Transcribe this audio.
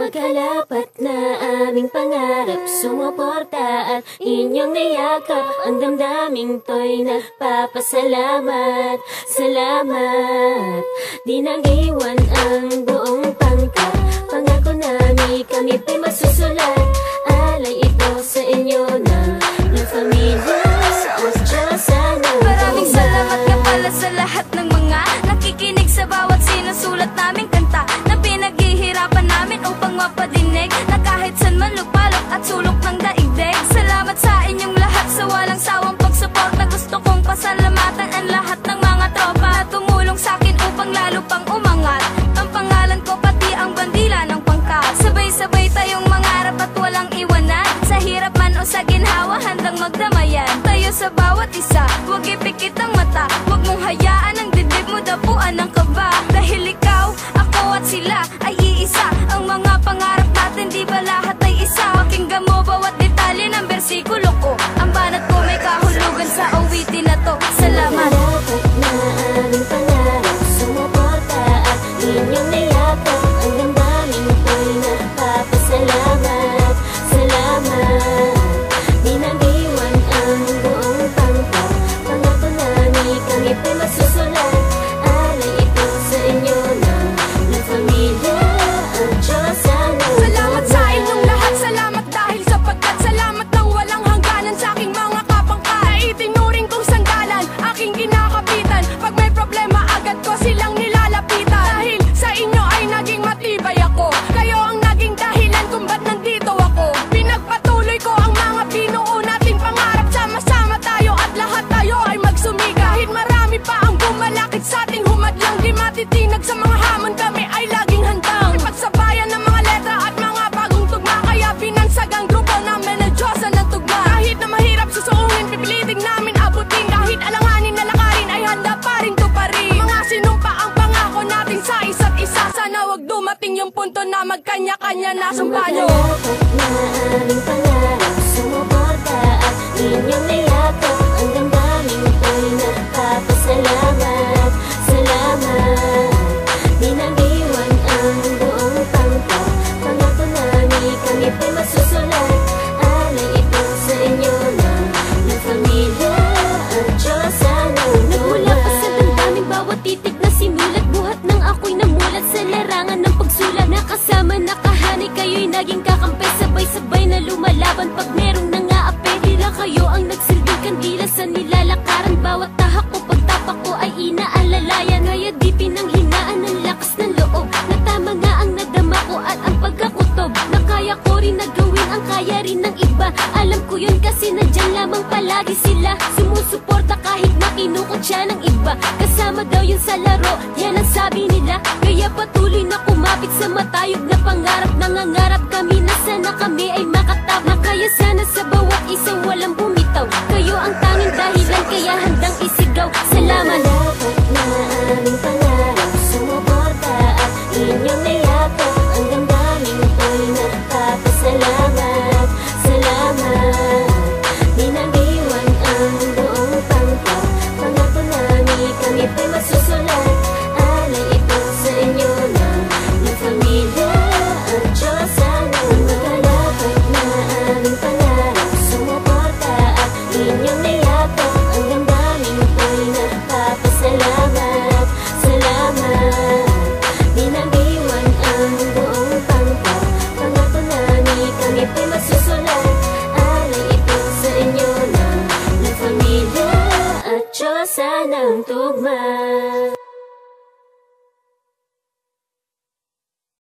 Magkalapat na aming pangarap, sumuporta at inyong niyakap. Ang damdaming to'y nagpapasalamat. Salamat. Di nang iwan ang buong pangkat. Pangako namin kami pa'y masusulat. Alay ito sa inyo ng pamilya at Diyos sana. Maraming salamat nga pala sa lahat ng mga nakikinig sa bawat sinusulat naming kanta na pinaghihirapan namin upang mapadinig, na kahit saan man lupalok at sulok ng daigdig. Salamat sa inyong lahat sa walang sawang pagsuporta. Gusto kong pasalamatan ang lahat ng mga tropa na tumulong sa'kin upang lalo pang umangat ang pangalan ko, pati ang bandila ng pangkat. Sabay-sabay tayong mangarap at walang iwanan. Sa hirap man o sa ginhawa, handang magdamayan tayo sa bawat isa. Huwag ipikit ang mata, huwag mong hayaan ang dibdib mo dapuan ng kaba. Dahil ikaw, ako at sila ay iisa. Ang mga pangarap natin, di ba lahat ay isa? Pakinggan mo bawat detalye ng bersikulo ko. Ang banat ko may kahulugan sa awitin na to. Salamat. Magkalapat na aming pangarap, sumuporta at inyong niyakap. Ang damdaming ko'y nagpapasalamat. Salamat. Di nang iwan ang buong pangkat. Pangako namin kami pa'y masusulat. Alay ito sa inyo ng pamilya at Diyos sana. Salamat sa inyong lahat, salamat dahil sapagkat salamat ng walang hangganan sa aking mga kapangkat. Na itinuring kong sandalan, aking kinakapitan. Pag may problema agad ko silang nilalapitan. Dahil sa inyo ay naging matibay ako. Kayo ang naging dahilan kung ba't nandito ako. Pinagpatuloy ko ang mga binuo nating pangarap. Sama-sama tayo at lahat tayo ay magsumiga. Kahit marami pa ang bumalakit sa ating humadlang, di matitinag sa mga hamon, kami ay laging handang ipagsabayan ng mga letra at mga bagong tugma. Kaya binansag ang grupo namin ng Diyosan ng tugma. Kahit na mahirap susuungin, pipiliting namin abutin. Kahit alanganin na lakarin, ay handa pa rin tuparin. Mga sinumpa ang pangako natin sa isa't isa. Sana wag dumating yung punto na magkanya-kanya na sumpa nyo. Magkalapat na aming pangarap, sumuporta at inyong niyakap. Ang damdaming ko'y nagpapasalamat. Salamat. Di nang iwan ang buong pangkat. Pangako namin kami pa'y masusulat. Alay ito sa inyo ng pamilya at Diyos sana. Nagmula pa sa damdaming bawat titik na sinulat. Buhat ng ako'y namulat sa larangan ng pagsulat. Nakasama, nakahanay, kayo'y naging kakampi. Sabay-sabay na lumalaban pag merong nangaapi. Tila kayo ang nagsilbing kandila sa nilalakaran. Bawat tahak ko, pagtapak ko ay inaalalayan. Kaya di pinanghinaan ang lakas ng loob. Na tama nga ang nadama ko at ang pagkakutob. Na kaya ko rin na gawin ang kaya rin ng iba. Alam ko yun kasi nandyan lamang palagi sila. Sumusuporta kahit na kinukot siya ng iba. Kasama daw yun sa laro, yan ang sabi nila. Kaya patuloy na kumapit sa matayog na pangarap. Nangangarap kami na sana kami ay makatap. Na kaya sana sa bawat isang walang bumitaw. Kayo ang tanging dahilan kaya handang isigaw. Salamat. Magkalapat na aming pangarap, sumuporta at inyong niyakap. Ang damdaming ko'y nagpapasalamat. Salamat. Di nang iwan ang buong pangkat. Pangako namin kami pa'y masusulat. Alay ito sa inyo ng pamilya at Diyos sana. Magkalapat na aming pangarap, sumuporta at inyong niyakap. Ang damdaming ko'y nagpapasalamat. Salamat. Di nang iwan ang buong pangkat. Pangako namin kami pa'y masusulat. Alay ito sa inyo ng pamilya at Diyos sanang tugma.